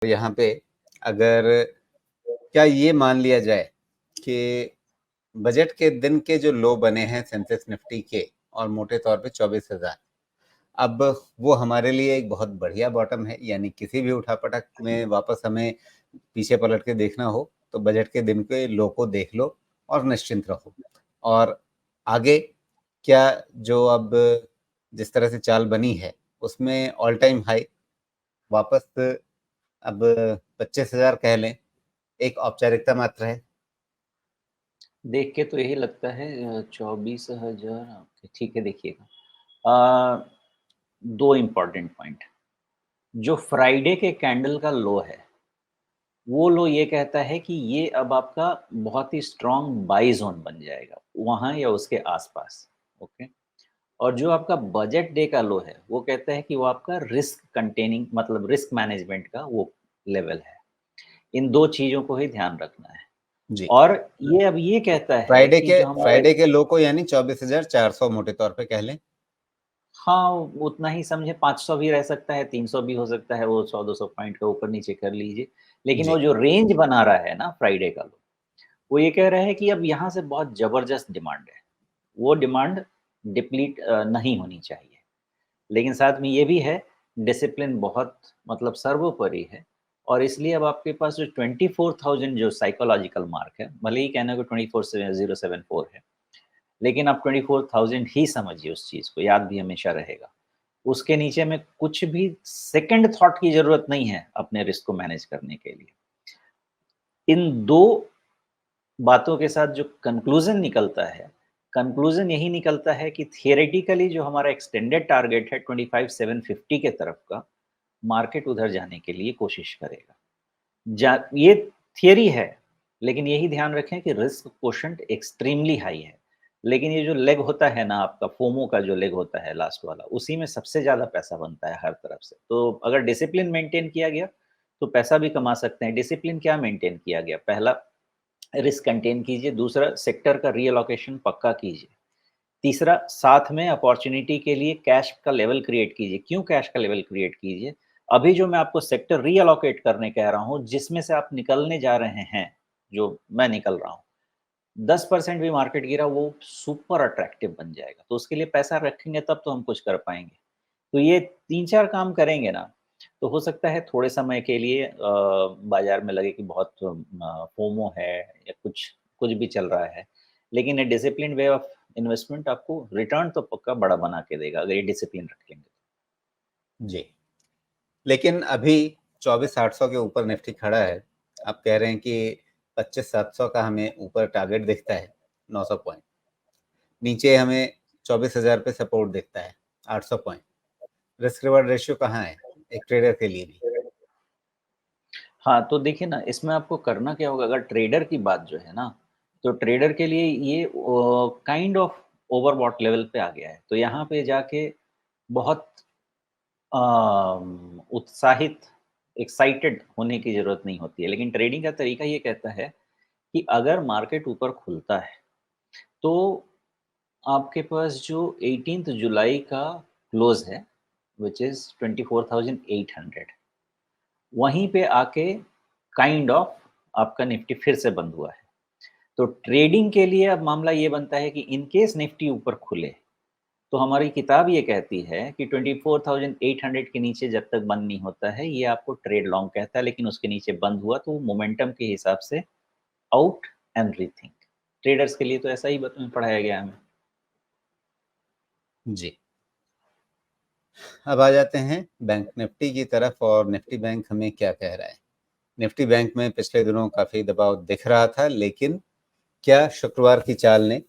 यहाँ पे अगर क्या ये मान लिया जाए कि बजट के दिन के जो लो बने हैं सेंसेक्स निफ्टी के और मोटे तौर पे 24,000, अब वो हमारे लिए एक बहुत बढ़िया बॉटम है। यानी किसी भी उठापटक में वापस हमें पीछे पलट के देखना हो तो बजट के दिन के लो को देख लो और निश्चिंत रहो। और आगे क्या जो अब जिस तरह से चाल बनी है उसमें ऑल टाइम हाई वापस अब 25,000 कह लें, एक औपचारिकता मात्र है। देख के तो यही लगता है 24,000। ठीक है, देखिएगा, दो इम्पॉर्टेंट पॉइंट। जो फ्राइडे के कैंडल का लो है, वो लो ये कहता है कि ये अब आपका बहुत ही स्ट्रॉन्ग बाई जोन बन जाएगा वहाँ या उसके आसपास। ओके। और जो आपका बजट डे का लो है, वो कहता है कि वो आपका रिस्क कंटेनिंग मतलब रिस्क मैनेजमेंट का वो लेवल है। इन दो चीज़ों को ही ध्यान रखना है। जी। और ये अब ये कहता है कि जो हमारा फ्राइडे के लो को यानी 24,400 मोटे तौर पे कह लें। हाँ, उतना ही समझे, 500 भी रह सकता है, 300 भी हो सकता है, वो 100-200 पॉइंट का ऊपर-नीचे कर लीजिए। लेकिन वो जी। जो रेंज बना रहा है ना फ्राइडे का लो, वो ये कह रहा है कि अब यहाँ से बहुत ज़बरदस्त डिमांड है। वो डिमांड डिप्लीट नहीं होनी चाहिए। लेकिन साथ में ये भी है, डिसिप्लिन बहुत मतलब सर्वोपरि है। और इसलिए अब आपके पास जो 24,000 जो साइकोलॉजिकल मार्क है, भले ही कहने को 24,074 है, लेकिन आप 24,000 ही समझिए उस चीज़ को, याद भी हमेशा रहेगा। उसके नीचे में कुछ भी सेकंड थॉट की ज़रूरत नहीं है अपने रिस्क को मैनेज करने के लिए। इन 2 बातों के साथ जो कंक्लूज़न निकलता है, कंक्लूज़न यही निकलता है कि थियोरेटिकली जो हमारा एक्सटेंडेड टारगेट है 25,750 के तरफ का, मार्केट उधर जाने के लिए कोशिश करेगा। ये थियरी है, लेकिन यही ध्यान रखें कि रिस्क कोशंट एक्सट्रीमली हाई है। लेकिन ये जो लेग होता है ना आपका फोमो का जो लेग होता है लास्ट वाला, उसी में सबसे ज़्यादा पैसा बनता है हर तरफ से। तो अगर डिसिप्लिन मेंटेन किया गया, तो पैसा भी कमा सकते हैं। डिसिप्लिन क्या मेंटेन किया गया? पहला, रिस्क कंटेन कीजिए। दूसरा, सेक्टर का रीअलोकेशन पक्का कीजिए। तीसरा, साथ में अपॉर्च्युनिटी के लिए कैश का लेवल क्रिएट कीजिए। क्यों कैश का लेवल क्रिएट कीजिए? अभी जो मैं आपको सेक्टर रीअलोकेट करने कह रहा हूँ, जिसमें से आप निकलने जा रहे हैं, जो मैं निकल रहा हूँ, 10% भी मार्केट गिरा, वो सुपर अट्रैक्टिव बन जाएगा। तो उसके लिए पैसा रखेंगे तब तो हम कुछ कर पाएँगे। तो ये 3-4 काम करेंगे ना, तो हो सकता है थोड़े समय के लिए बाज़ार में लगे कि बहुत फोमो है या कुछ कुछ भी चल रहा है। लेकिन ये डिसिप्लिन्ड वे ऑफ इन्वेस्टमेंट आपको रिटर्न तो पक्का बड़ा बना के देगा, अगर ये डिसिप्लिन रखेंगे। जी। लेकिन अभी 24,800 के ऊपर निफ्टी खड़ा है। आप कह रहे हैं कि 25,700 का हमें ऊपर टारगेट दिखता है, 900 पॉइंट। नीचे हमें 24,000 पे सपोर्ट दिखता है, 800 पॉइंट। रिस्क रिवार्ड रेशियो कहाँ है एक ट्रेडर के लिए भी? हाँ, तो देखिए ना, इसमें आपको करना क्या होगा, अगर ट्रेडर की बात जो है ना, तो ट्रेडर के लिए ये काइंड ऑफ ओवरबॉट लेवल पे आ गया है। तो यहाँ पे जाके बहुत उत्साहित, एक्साइटेड होने की ज़रूरत नहीं होती है। लेकिन ट्रेडिंग का तरीका ये कहता है कि अगर मार्केट ऊपर खुलता है, तो आपके पास जो 18th जुलाई का क्लोज़ है, व्हिच इज़ 24,800, वहीं पे आके काइंड ऑफ आपका निफ्टी फिर से बंद हुआ है। तो ट्रेडिंग के लिए अब मामला ये बनता है कि इन केस निफ्टी ऊपर खुले, तो हमारी किताब ये कहती है कि 24,800 के नीचे जब तक बंद नहीं होता है, ये आपको ट्रेड लॉन्ग कहता है। लेकिन उसके नीचे बंद हुआ तो मोमेंटम के हिसाब से आउट एंड रीथिंक। ट्रेडर्स के लिए तो ऐसा ही पढ़ाया गया हमें। जी। अब आ जाते हैं बैंक निफ्टी की तरफ और निफ्टी बैंक हमें क्या कह रहा है। निफ्टी बैंक में पिछले दिनों काफ़ी दबाव दिख रहा था, लेकिन क्या शुक्रवार की चाल ने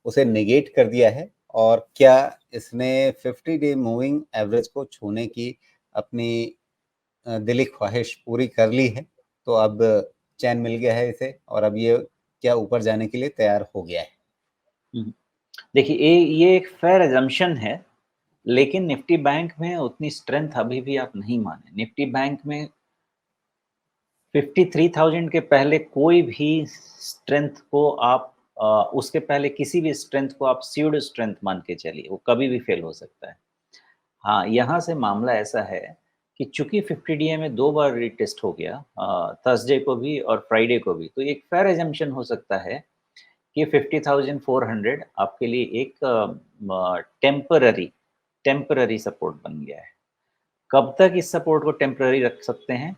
उसे नेगेट कर दिया है और क्या इसने 50 डे मूविंग एवरेज को छूने की अपनी दिली ख्वाहिश पूरी कर ली है? तो अब चैन मिल गया है इसे और अब ये क्या ऊपर जाने के लिए तैयार हो गया है? हम्म। देखिए, ये एक फेयर अजम्पशन है, लेकिन निफ्टी बैंक में उतनी स्ट्रेंथ अभी भी आप नहीं माने। निफ्टी बैंक में 53,000 के पहले कोई भी स्ट्रेंथ को आप उसके पहले किसी भी स्ट्रेंथ को आप स्यूडो स्ट्रेंथ मान के चलिए, वो कभी भी फेल हो सकता है। हाँ, यहाँ से मामला ऐसा है कि चूँकि 50 डीए में 2 बार रीटेस्ट हो गया, थर्सडे को भी और फ्राइडे को भी, तो एक फेयर असम्पशन हो सकता है कि 50,400 आपके लिए एक टेम्पररी टेम्पररी सपोर्ट बन गया है। कब तक इस सपोर्ट को टेम्पररी रख सकते हैं?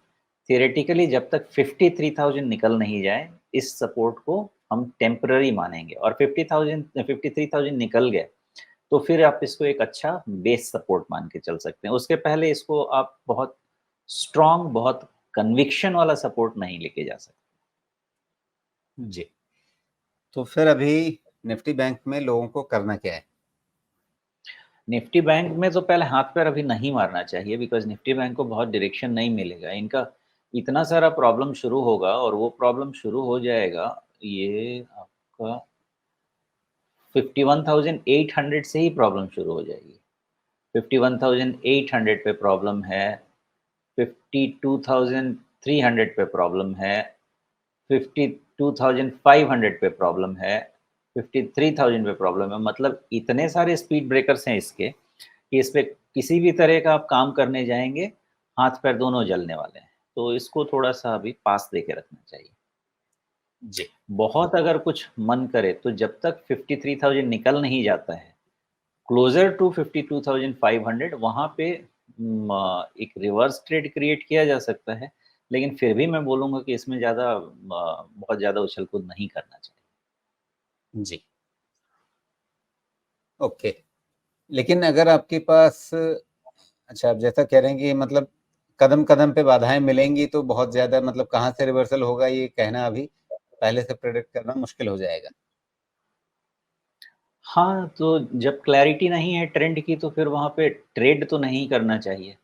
थियोरेटिकली जब तक 53,000 निकल नहीं जाए, इस सपोर्ट को हम टेम्पररी मानेंगे, और 50,000 53,000 निकल गए, तो फिर आप इसको एक अच्छा बेस सपोर्ट मान के चल सकते हैं। उसके पहले इसको आप बहुत स्ट्रॉन्ग, बहुत कन्विक्शन वाला सपोर्ट नहीं लेके जा सकते। जी। तो फिर अभी निफ्टी बैंक में लोगों को करना क्या है? निफ्टी बैंक में तो पहले हाथ-पैर अभी नहीं मारना चाहिए, बिकॉज़ निफ्टी बैंक को बहुत डायरेक्शन नहीं मिलेगा। इनका इतना सारा प्रॉब्लम शुरू होगा, और वो प्रॉब्लम शुरू हो जाएगा, ये आपका 51,800 से ही प्रॉब्लम शुरू हो जाएगी। 51,800 पे प्रॉब्लम है, 52,300 पे प्रॉब्लम है, 52,500 पे प्रॉब्लम है, 53,000 पे प्रॉब्लम है। मतलब इतने सारे स्पीड ब्रेकर्स हैं इसके, कि इस पे किसी भी तरह का आप काम करने जाएँगे, हाथ-पैर दोनों जलने वाले हैं। तो इसको थोड़ा-सा अभी पास दे के रखना चाहिए। जी। बहुत अगर कुछ मन करे तो जब तक 53,000 निकल नहीं जाता है, क्लोज़र टू 52,500, वहाँ पे एक रिवर्स ट्रेड क्रिएट किया जा सकता है। लेकिन फिर भी मैं बोलूँगा कि इसमें बहुत ज़्यादा उछल-कूद नहीं करना चाहिए। जी। ओके। लेकिन अगर आपके पास, अच्छा, आप जैसा कह रहे हैं कि मतलब कदम-कदम पे बाधाएँ मिलेंगी तो बहुत ज़्यादा, मतलब कहाँ से रिवर्सल होगा ये कहना अभी पहले से प्रेडिक्ट करना मुश्किल हो जाएगा। हाँ, तो जब क्लैरिटी नहीं है ट्रेंड की, तो फिर वहाँ पे ट्रेड तो नहीं करना चाहिए।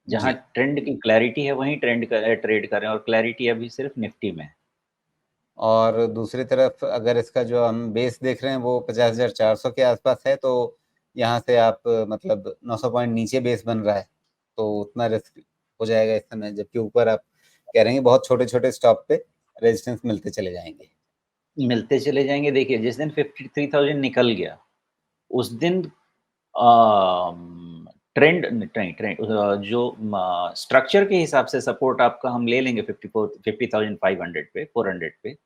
जहाँ जी। ट्रेंड की क्लैरिटी है वहीं ट्रेड करें, और क्लैरिटी अभी सिर्फ़ निफ्टी में है। और दूसरी तरफ अगर इसका जो हम बेस देख रहे हैं वो 50,400 के आसपास है, तो यहाँ से आप मतलब 900 पॉइंट नीचे बेस बन रहा है, तो उतना रिस्क हो जाएगा इस समय, जबकि ऊपर आप कह रहे हैं बहुत छोटे-छोटे स्टॉप पे रेजिस्टेंस मिलते चले जाएँगे। मिलते चले जाएँगे। देखिए, जिस दिन 53,000 निकल गया, उस दिन ट्रेंड नहीं ट्रेंड जो स्ट्रक्चर के हिसाब से सपोर्ट आपका हम ले लेंगे 50,500 पे, 400 पे।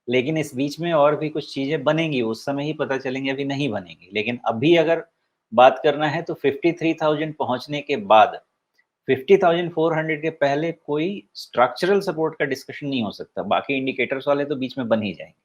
लेकिन इस बीच में और भी कुछ चीज़ें बनेंगी, उस समय ही पता चलेंगे, अभी नहीं बनेंगी। लेकिन अभी अगर बात करना है तो 53,000 पहुँचने के बाद 50,400 के पहले कोई स्ट्रक्चरल सपोर्ट का डिस्कशन नहीं हो सकता। बाकी इंडिकेटर्स वाले तो बीच में बन ही जाएँगे।